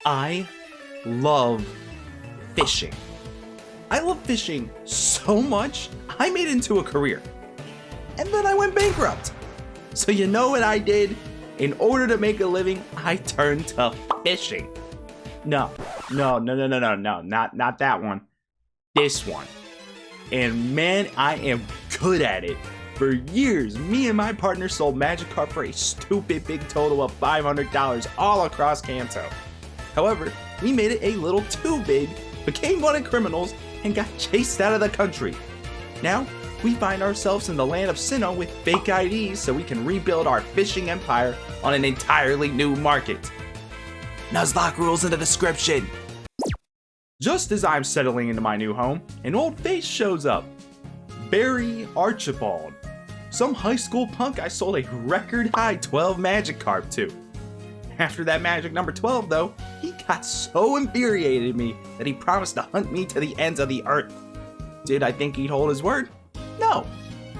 I love fishing. I love fishing so much, I made it into a career. And then I went bankrupt. So you know what I did? In order to make a living, I turned to fishing. No, not that one. This one. And man, I am good at it. For years, me and my partner sold Magikarp for a stupid big total of $500 all across Kanto. However, we made it a little too big, became wanted criminals, and got chased out of the country. Now, we find ourselves in the land of Sinnoh with fake IDs so we can rebuild our fishing empire on an entirely new market. Nuzlocke rules in the description. Just as I'm settling into my new home, an old face shows up. Barry Archibald. Some high school punk I sold a record high 12 Magikarp to. After that magic number 12 though, he got so infuriated at me that he promised to hunt me to the ends of the earth. Did I think he'd hold his word? No,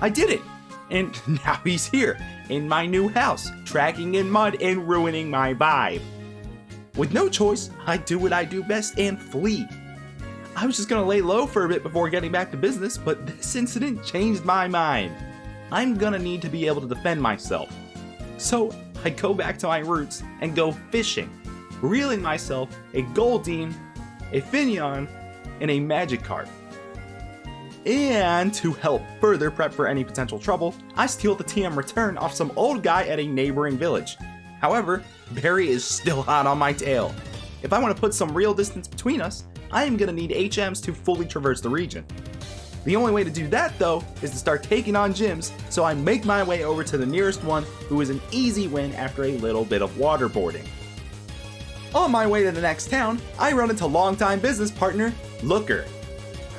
I didn't. And now he's here, in my new house, tracking in mud and ruining my vibe. With no choice, I do what I do best and flee. I was just gonna lay low for a bit before getting back to business, but this incident changed my mind. I'm gonna need to be able to defend myself. So I go back to my roots and go fishing, reeling myself a Goldeen, a Finneon, and a Magikarp. And to help further prep for any potential trouble, I steal the TM return off some old guy at a neighboring village. However, Barry is still hot on my tail. If I want to put some real distance between us, I am gonna need HMs to fully traverse the region. The only way to do that though is to start taking on gyms, so I make my way over to the nearest one, who is an easy win after a little bit of waterboarding. On my way to the next town, I run into longtime business partner, Looker.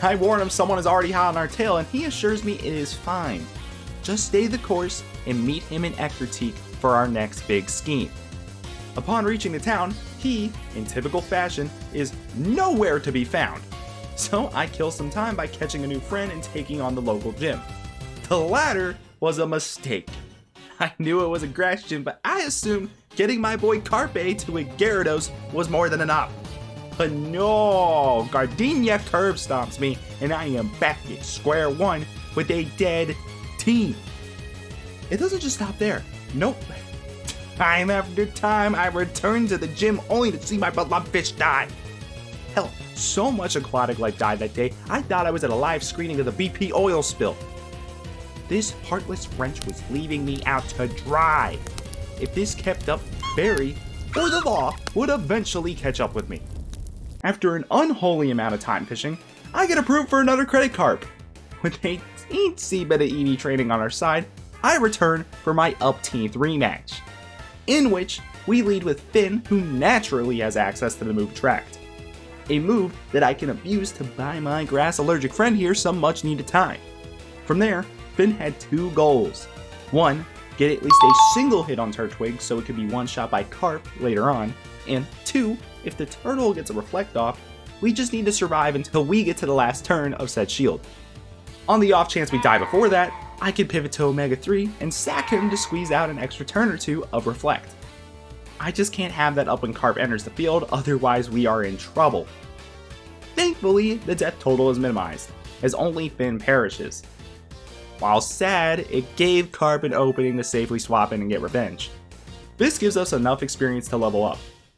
I warn him someone is already hot on our tail and he assures me it is fine. Just stay the course and meet him in Eckerteak for our next big scheme. Upon reaching the town, he, in typical fashion, is nowhere to be found. So I kill some time by catching a new friend and taking on the local gym. The latter was a mistake. I knew it was a grass gym, but I assumed getting my boy Carpe to a Gyarados was more than enough. But no, Gardenia curb stomps me, and I am back at square one with a dead team. It doesn't just stop there. Nope. Time after time, I return to the gym only to see my beloved fish die. Hell, so much aquatic life died that day, I thought I was at a live screening of the BP oil spill. This heartless wrench was leaving me out to dry. If this kept up, Barry, or the law, would eventually catch up with me. After an unholy amount of time fishing, I get approved for another credit carp. With a teensy bit of EV training on our side, I return for my Upteenth rematch, in which we lead with Finn, who naturally has access to the move Tract. A move that I can abuse to buy my grass allergic friend here some much needed time. From there, Finn had two goals. One, get at least a single hit on Turtwig so it could be one shot by Carp later on, and two, if the turtle gets a reflect off, we just need to survive until we get to the last turn of said shield. On the off chance we die before that, I can pivot to Omega 3 and sack him to squeeze out an extra turn or two of reflect. I just can't have that up when Carp enters the field, otherwise we are in trouble. Thankfully, the death total is minimized, as only Finn perishes. While sad, it gave Carp an opening to safely swap in and get revenge. This gives us enough experience to level up,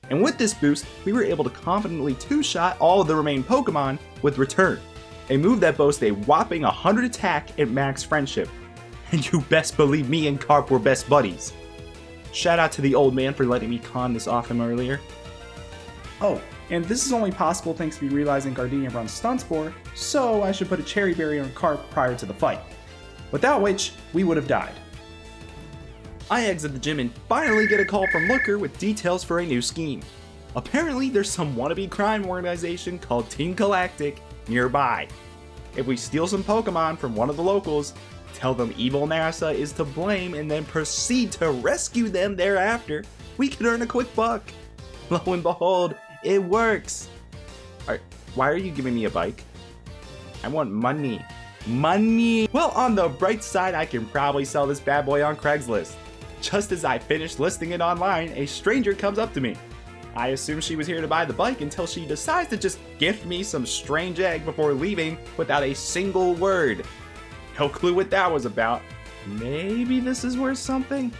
and with this boost, we were able to confidently two-shot all of the remaining Pokemon with Return, a move that boasts a whopping 100 attack at max friendship. And you best believe me and Carp were best buddies. Shout out to the old man for letting me con this off him earlier. Oh, and this is only possible thanks to me realizing Gardenia runs Stun Spore, so I should put a Cherry Berry on Carp prior to the fight, without which we would have died. I exit the gym and finally get a call from Looker with details for a new scheme. Apparently there's some wannabe crime organization called Team Galactic nearby. If we steal some Pokemon from one of the locals, tell them evil NASA is to blame, and then proceed to rescue them thereafter, we can earn a quick buck. Lo and behold, it works. Alright, why are you giving me a bike? I want money. Money! Well, on the bright side, I can probably sell this bad boy on Craigslist. Just as I finish listing it online, a stranger comes up to me. I assume she was here to buy the bike until she decides to just gift me some strange egg before leaving without a single word. No clue what that was about. Maybe this is worth something?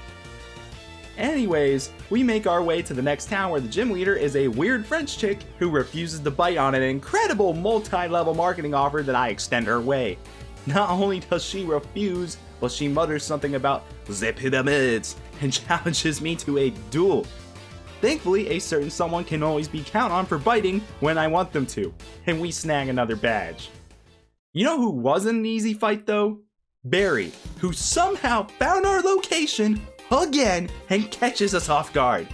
Anyways, we make our way to the next town where the gym leader is a weird French chick who refuses to bite on an incredible multi-level marketing offer that I extend her way. Not only does she refuse, but she mutters something about the pyramids and challenges me to a duel. Thankfully, a certain someone can always be counted on for biting when I want them to, and we snag another badge. You know who wasn't an easy fight though? Barry, who somehow found our location again and catches us off guard.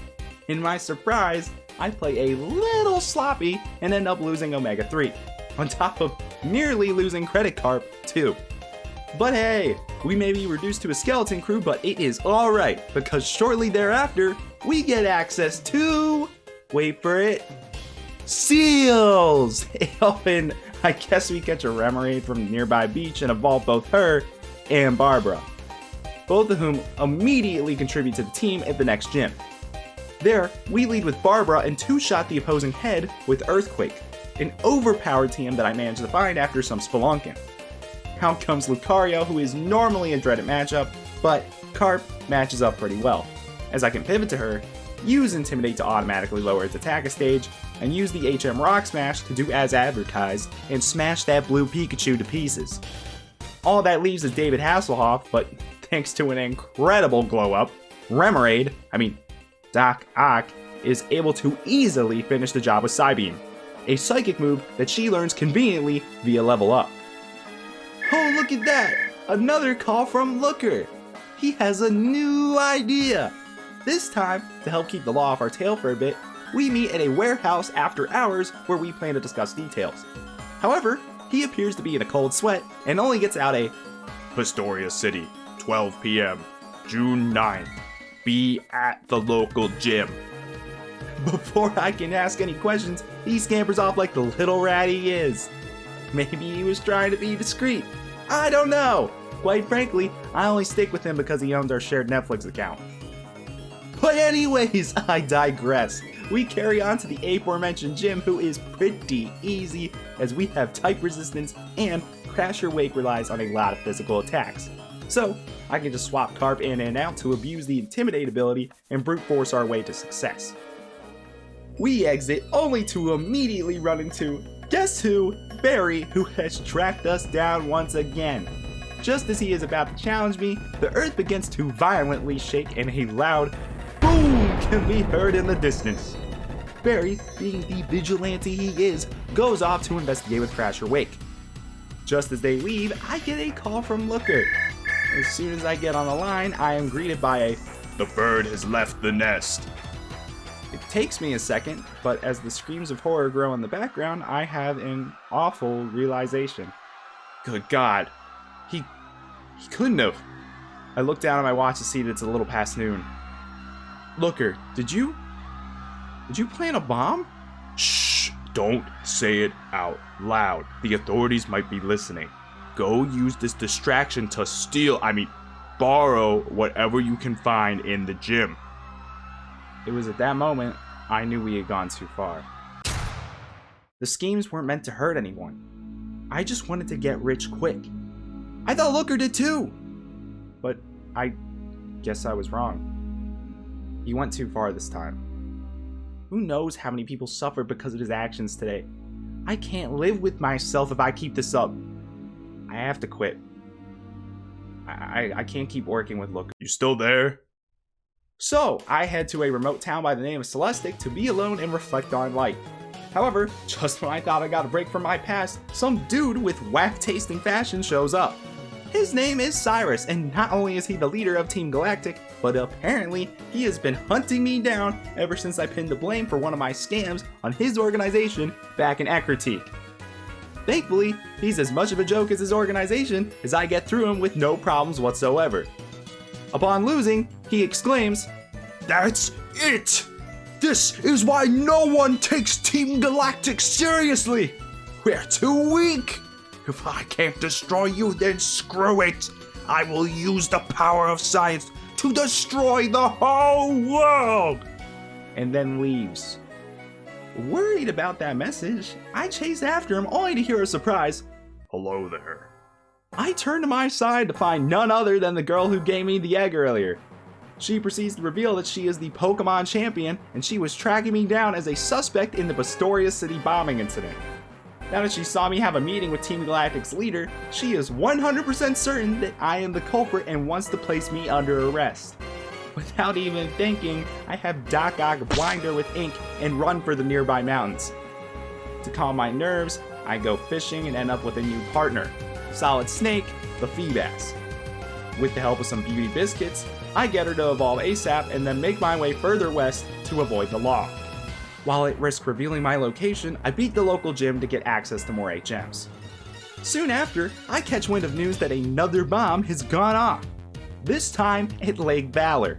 In my surprise, I play a little sloppy and end up losing Omega 3, on top of nearly losing Credit Carp too. But hey, we may be reduced to a skeleton crew, but it is alright, because shortly thereafter, we get access to, wait for it, seals! And I guess we catch a Roserade from the nearby beach and evolve both her and Barbara, both of whom immediately contribute to the team at the next gym. There, we lead with Barbara and two-shot the opposing head with Earthquake, an overpowered team that I managed to find after some spelunking. Out comes Lucario, who is normally a dreaded matchup, but Carp matches up pretty well, as I can pivot to her, use Intimidate to automatically lower its attack a stage, and use the HM Rock Smash to do as advertised and smash that blue Pikachu to pieces. All that leaves is David Hasselhoff, but thanks to an incredible glow-up, Doc Ock is able to easily finish the job with Psybeam, a psychic move that she learns conveniently via level up. Oh, look at that! Another call from Looker! He has a new idea! This time, to help keep the law off our tail for a bit, we meet at a warehouse after hours where we plan to discuss details. However, he appears to be in a cold sweat and only gets out a Pastoria City, 12 p.m., June 9th. Be at the local gym. Before I can ask any questions, he scampers off like the little rat he is. Maybe he was trying to be discreet. I don't know. Quite frankly, I only stick with him because he owns our shared Netflix account. But anyways, I digress. We carry on to the aforementioned gym, who is pretty easy as we have type resistance and Crasher Wake relies on a lot of physical attacks. So I can just swap Carp in and out to abuse the Intimidate ability and brute force our way to success. We exit only to immediately run into, guess who? Barry, who has tracked us down once again. Just as he is about to challenge me, the earth begins to violently shake and a loud boom can be heard in the distance. Barry, being the vigilante he is, goes off to investigate with Crasher Wake. Just as they leave, I get a call from Looker. As soon as I get on the line, I am greeted by a "The bird has left the nest." It takes me a second, but as the screams of horror grow in the background, I have an awful realization. Good God, he couldn't have. I look down at my watch to see that it's a little past noon. Looker, did you plant a bomb? Shh, don't say it out loud. The authorities might be listening. Go use this distraction to borrow whatever you can find in the gym. It was at that moment I knew we had gone too far. The schemes weren't meant to hurt anyone. I just wanted to get rich quick. I thought Looker did too! But I guess I was wrong. He went too far this time. Who knows how many people suffered because of his actions today? I can't live with myself if I keep this up. I have to quit. I can't keep working with Looker. You still there? So, I head to a remote town by the name of Celestic to be alone and reflect on life. However, just when I thought I got a break from my past, some dude with whack taste in fashion shows up. His name is Cyrus, and not only is he the leader of Team Galactic, but apparently he has been hunting me down ever since I pinned the blame for one of my scams on his organization back in Ekritique. Thankfully, he's as much of a joke as his organization, as I get through him with no problems whatsoever. Upon losing, he exclaims, "That's it! This is why no one takes Team Galactic seriously! We're too weak! If I can't destroy you, then screw it! I will use the power of science to destroy the whole world!" And then leaves. Worried about that message, I chase after him only to hear a surprise, "Hello there." I turn to my side to find none other than the girl who gave me the egg earlier. She proceeds to reveal that she is the Pokemon champion and she was tracking me down as a suspect in the Bastoria City bombing incident. Now that she saw me have a meeting with Team Galactic's leader, she is 100% certain that I am the culprit and wants to place me under arrest. Without even thinking, I have Doc Ock blind her with ink and run for the nearby mountains. To calm my nerves, I go fishing and end up with a new partner, Solid Snake, the Feebas. With the help of some beauty biscuits, I get her to evolve ASAP and then make my way further west to avoid the law. While at risk revealing my location, I beat the local gym to get access to more HMs. Soon after, I catch wind of news that another bomb has gone off. This time at Lake Valor.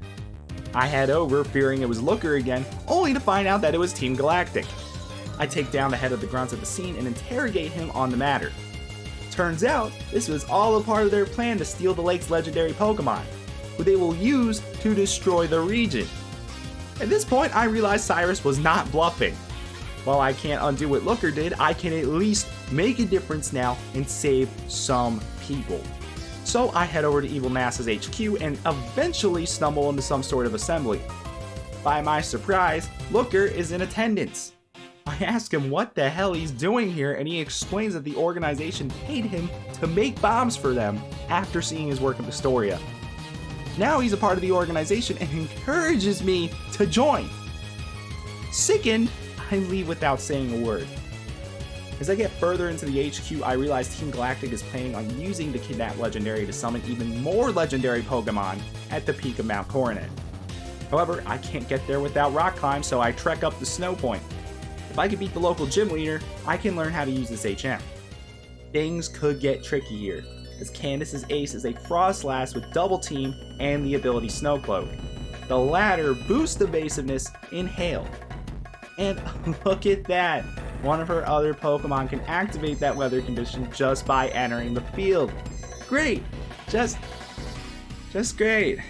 I head over fearing it was Looker again, only to find out that it was Team Galactic. I take down the head of the grunts at the scene and interrogate him on the matter. Turns out, this was all a part of their plan to steal the lake's legendary Pokemon, who they will use to destroy the region. At this point, I realized Cyrus was not bluffing. While I can't undo what Looker did, I can at least make a difference now and save some people. So I head over to Evil NASA's HQ and eventually stumble into some sort of assembly. By my surprise, Looker is in attendance. I ask him what the hell he's doing here, and he explains that the organization paid him to make bombs for them after seeing his work in Bastoria. Now he's a part of the organization and encourages me to join. Sickened, I leave without saying a word. As I get further into the HQ, I realize Team Galactic is planning on using the kidnapped legendary to summon even more legendary Pokemon at the peak of Mount Coronet. However, I can't get there without rock climb, so I trek up the snow point. If I can beat the local gym leader, I can learn how to use this HM. Things could get tricky here, as Candace's ace is a Frostlass with Double Team and the ability Snow Cloak. The latter boosts evasiveness in Hail. And look at that! One of her other Pokemon can activate that weather condition just by entering the field. Great! Just great.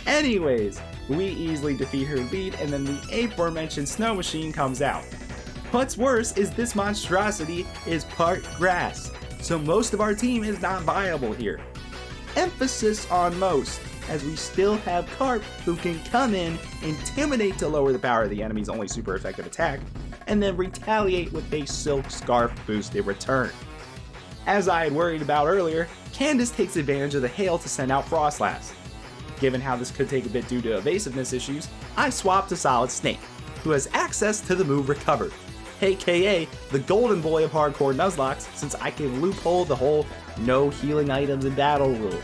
Anyways, we easily defeat her lead and then the aforementioned snow machine comes out. What's worse is this monstrosity is part grass, so most of our team is not viable here. Emphasis on most, as we still have Carp who can come in, intimidate to lower the power of the enemy's only super effective attack, and then retaliate with a Silk Scarf boost in return. As I had worried about earlier, Candace takes advantage of the hail to send out Frostlass. Given how this could take a bit due to evasiveness issues, I swap to Solid Snake, who has access to the move Recover, aka the golden boy of hardcore Nuzlocke, since I can loophole the whole no healing items in battle rule.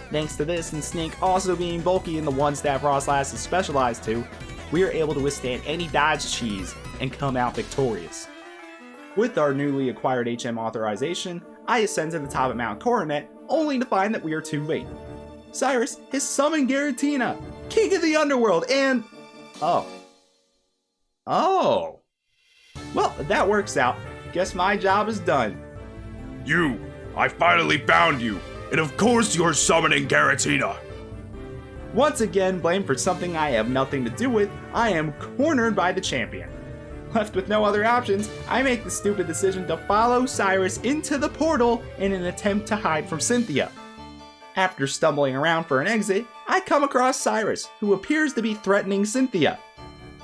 Thanks to this and Snake also being bulky in the one stat Frostlass is specialized to, we are able to withstand any dodge cheese and come out victorious. With our newly acquired HM authorization, I ascend to the top of Mount Coronet, only to find that we are too late. Cyrus has summoned Giratina, king of the underworld, and... Oh. Well, that works out. Guess my job is done. You! I finally found you! And of course you're summoning Giratina! Once again, blamed for something I have nothing to do with, I am cornered by the champion. Left with no other options, I make the stupid decision to follow Cyrus into the portal in an attempt to hide from Cynthia. After stumbling around for an exit, I come across Cyrus, who appears to be threatening Cynthia.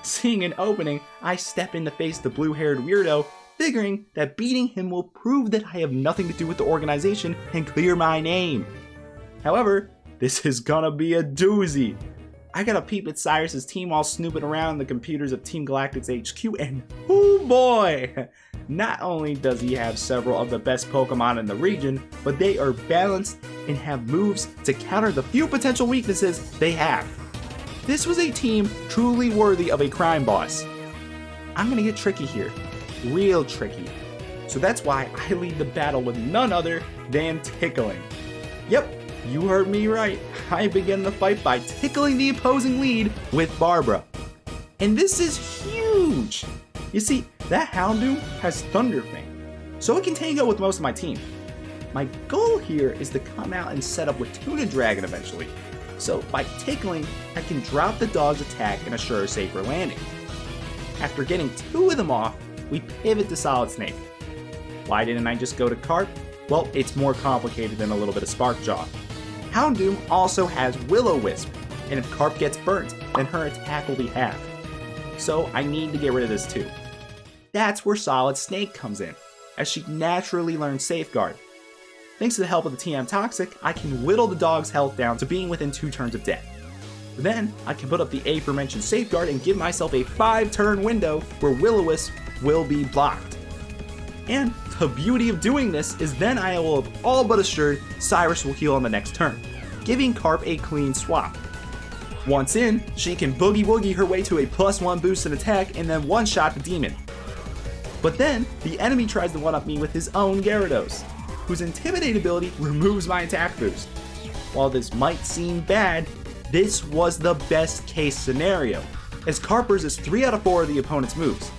Seeing an opening, I step in to face the blue-haired weirdo, figuring that beating him will prove that I have nothing to do with the organization and clear my name. However, this is gonna be a doozy. I gotta peep at Cyrus's team while snooping around the computers of Team Galactic's HQ, and oh boy! Not only does he have several of the best Pokemon in the region, but they are balanced and have moves to counter the few potential weaknesses they have. This was a team truly worthy of a crime boss. I'm gonna get tricky here, real tricky. So that's why I lead the battle with none other than tickling. Yep, you heard me right. I begin the fight by tickling the opposing lead with Barbara. And this is huge! You see, that Houndoom has Thunder Fang, so it can tango with most of my team. My goal here is to come out and set up with Tuna Dragon eventually, so by tickling, I can drop the dog's attack and assure a safer landing. After getting 2 of them off, we pivot to Solid Snake. Why didn't I just go to Carp? Well, it's more complicated than a little bit of Sparkjaw. Houndoom also has Will-O-Wisp, and if Carp gets burnt, then her attack will be halved. So I need to get rid of this too. That's where Solid Snake comes in, as she naturally learns Safeguard. Thanks to the help of the TM Toxic, I can whittle the dog's health down to being within 2 turns of death. Then, I can put up the aforementioned Safeguard and give myself a 5-turn window where Will-O-Wisp will be blocked. And the beauty of doing this is then I will have all but assured Cyrus will heal on the next turn, giving Carp a clean swap. Once in, she can boogie woogie her way to a +1 boost in attack and then one-shot the demon. But then, the enemy tries to one-up me with his own Gyarados, whose Intimidate ability removes my attack boost. While this might seem bad, this was the best case scenario, as Carp resists 3 out of 4 of the opponent's moves.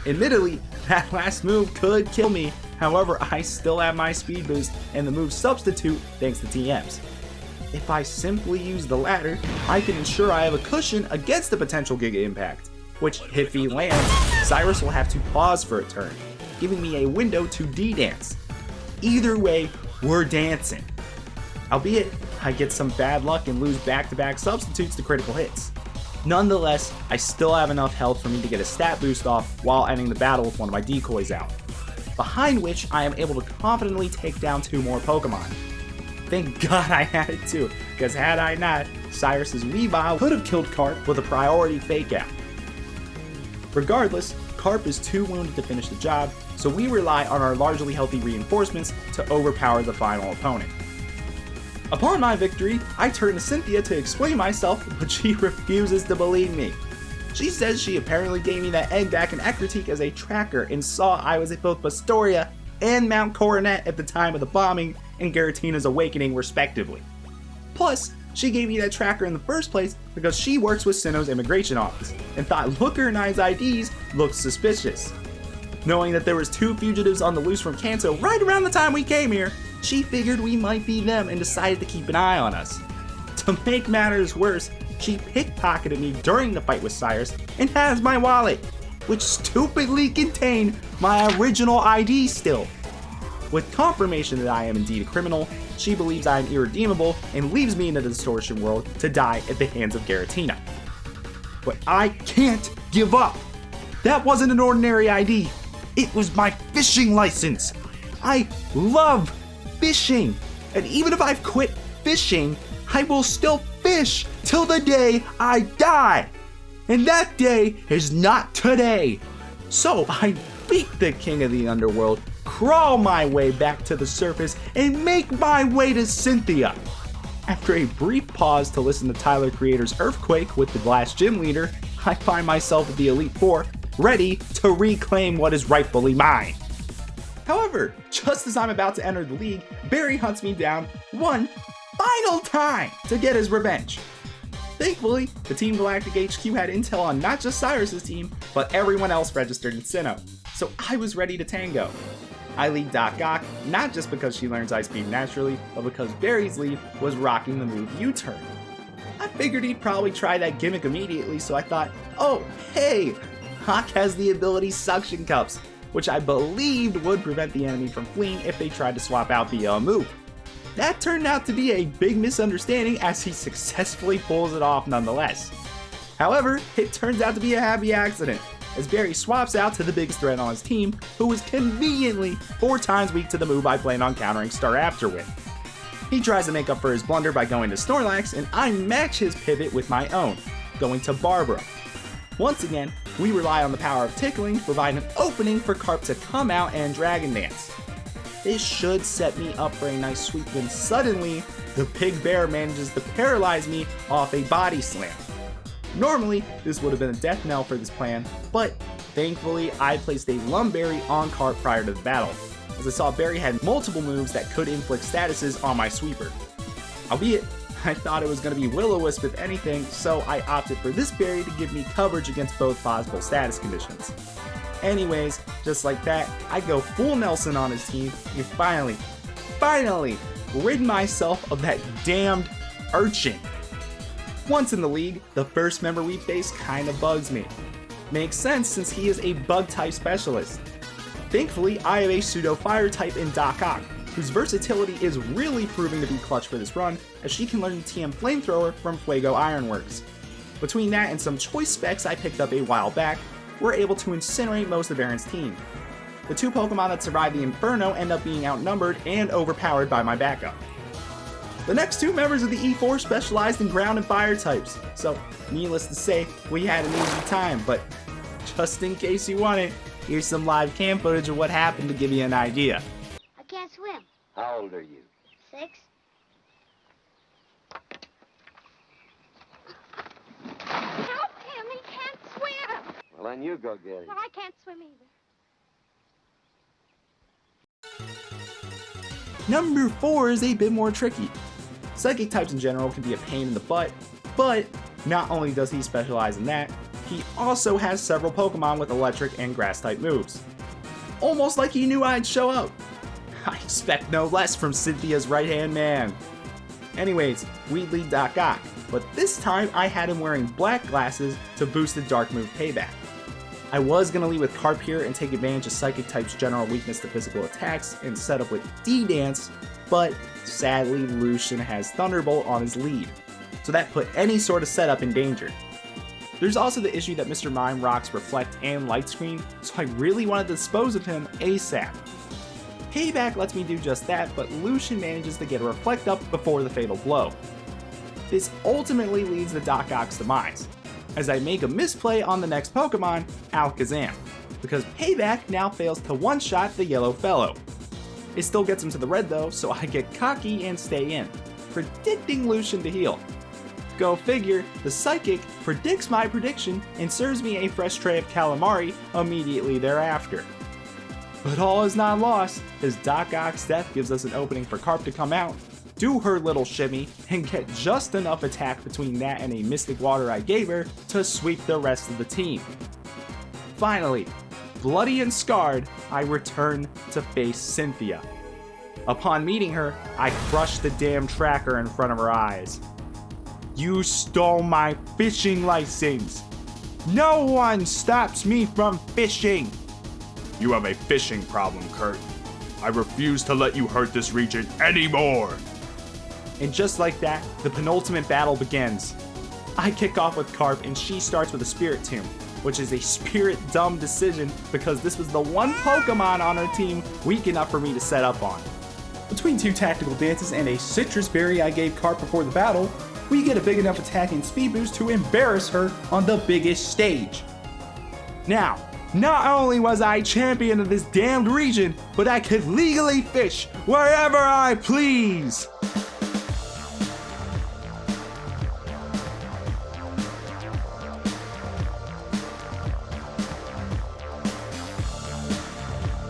Admittedly, that last move could kill me, however I still have my speed boost and the move substitute thanks to TMs. If I simply use the latter, I can ensure I have a cushion against the potential Giga Impact, which if he lands, Cyrus will have to pause for a turn, giving me a window to D-dance. Either way, we're dancing. Albeit, I get some bad luck and lose back-to-back substitutes to critical hits. Nonetheless, I still have enough health for me to get a stat boost off while ending the battle with one of my decoys out. Behind which I am able to confidently take down 2 more Pokemon. Thank God I had it too, because had I not, Cyrus's Weavile could have killed Carp with a priority fake out. Regardless, Carp is too wounded to finish the job, so we rely on our largely healthy reinforcements to overpower the final opponent. Upon my victory, I turn to Cynthia to explain myself, but she refuses to believe me. She says she apparently gave me that egg back in Ecruteak as a tracker and saw I was at both Pastoria and Mount Coronet at the time of the bombing and Giratina's awakening respectively. Plus, she gave me that tracker in the first place because she works with Sinnoh's immigration office and thought Looker and I's IDs looked suspicious. Knowing that there was 2 fugitives on the loose from Kanto right around the time we came here, she figured we might be them and decided to keep an eye on us. To make matters worse, she pickpocketed me during the fight with Cyrus and has my wallet, which stupidly contained my original ID still. With confirmation that I am indeed a criminal, she believes I am irredeemable and leaves me in the distortion world to die at the hands of Giratina. But I can't give up! That wasn't an ordinary ID, it was my fishing license! I love fishing! And even if I've quit fishing, I will still fish till the day I die! And that day is not today! So I beat the king of the underworld, crawl my way back to the surface, and make my way to Cynthia. After a brief pause to listen to Tyler Creator's Earthquake with the last gym leader, I find myself at the Elite Four, ready to reclaim what is rightfully mine. However, just as I'm about to enter the league, Barry hunts me down one final time to get his revenge. Thankfully, the Team Galactic HQ had intel on not just Cyrus's team, but everyone else registered in Sinnoh, so I was ready to tango. I lead Doc Ock, not just because she learns Ice Beam naturally, but because Barry's lead was rocking the move U-turn. I figured he'd probably try that gimmick immediately, so I thought, oh, hey, Hawk has the ability Suction Cups, which I believed would prevent the enemy from fleeing if they tried to swap out the move. That turned out to be a big misunderstanding as he successfully pulls it off nonetheless. However, it turns out to be a happy accident, as Barry swaps out to the biggest threat on his team, who is conveniently 4 times weak to the move I plan on countering Staraptor with. He tries to make up for his blunder by going to Snorlax, and I match his pivot with my own, going to Barbara. Once again, we rely on the power of tickling to provide an opening for Carp to come out and Dragon Dance. This should set me up for a nice sweep when suddenly, the big bear manages to paralyze me off a body slam. Normally, this would have been a death knell for this plan, but thankfully I placed a Lumberry on Carp prior to the battle, as I saw Barry had multiple moves that could inflict statuses on my sweeper. Albeit, I thought it was going to be Will-O-Wisp if anything, so I opted for this berry to give me coverage against both possible status conditions. Anyways, just like that, I go full Nelson on his team, and finally, rid myself of that damned urchin. Once in the league, the first member we face kinda bugs me. Makes sense since he is a bug type specialist. Thankfully, I have a pseudo fire type in Doc Ock, whose versatility is really proving to be clutch for this run, as she can learn the TM Flamethrower from Fuego Ironworks. Between that and some choice specs I picked up a while back, we're able to incinerate most of Aaron's team. The 2 Pokemon that survive the Inferno end up being outnumbered and overpowered by my backup. The next 2 members of the E4 specialized in ground and fire types, so needless to say, we had an easy time, but just in case you want it, here's some live cam footage of what happened to give you an idea. I can't swim. How old are you? 6. Help him! He can't swim! Well, then you go get him. Well, I can't swim either. Number 4 is a bit more tricky. Psychic types in general can be a pain in the butt, but not only does he specialize in that, he also has several Pokemon with electric and grass type moves. Almost like he knew I'd show up. I expect no less from Cynthia's right-hand man. Anyways, we lead Doc Ock, but this time I had him wearing black glasses to boost the dark move payback. I was going to lead with Carp here and take advantage of Psychic type's general weakness to physical attacks and set up with D-Dance, but sadly Lucian has Thunderbolt on his lead, so that put any sort of setup in danger. There's also the issue that Mr. Mime rocks Reflect and Light Screen, so I really wanted to dispose of him ASAP. Payback lets me do just that, but Lucian manages to get a Reflect up before the fatal blow. This ultimately leads to Doc Ock's demise, as I make a misplay on the next Pokemon, Alakazam, because Payback now fails to one-shot the yellow fellow. It still gets him to the red though, so I get cocky and stay in, predicting Lucian to heal. Go figure, the Psychic predicts my prediction and serves me a fresh tray of calamari immediately thereafter. But all is not lost, as Doc Ock's death gives us an opening for Carp to come out, do her little shimmy, and get just enough attack between that and a Mystic Water I gave her to sweep the rest of the team. Finally, bloody and scarred, I return to face Cynthia. Upon meeting her, I crush the damn tracker in front of her eyes. You stole my fishing license! No one stops me from fishing! You have a fishing problem, Kurt. I refuse to let you hurt this region anymore! And just like that, the penultimate battle begins. I kick off with Carp and she starts with a Spirit Tomb, which is a spirit dumb decision because this was the one Pokemon on her team weak enough for me to set up on. Between 2 tactical dances and a citrus berry I gave Carp before the battle, we get a big enough attack and speed boost to embarrass her on the biggest stage. Now, not only was I champion of this damned region, but I could legally fish wherever I please!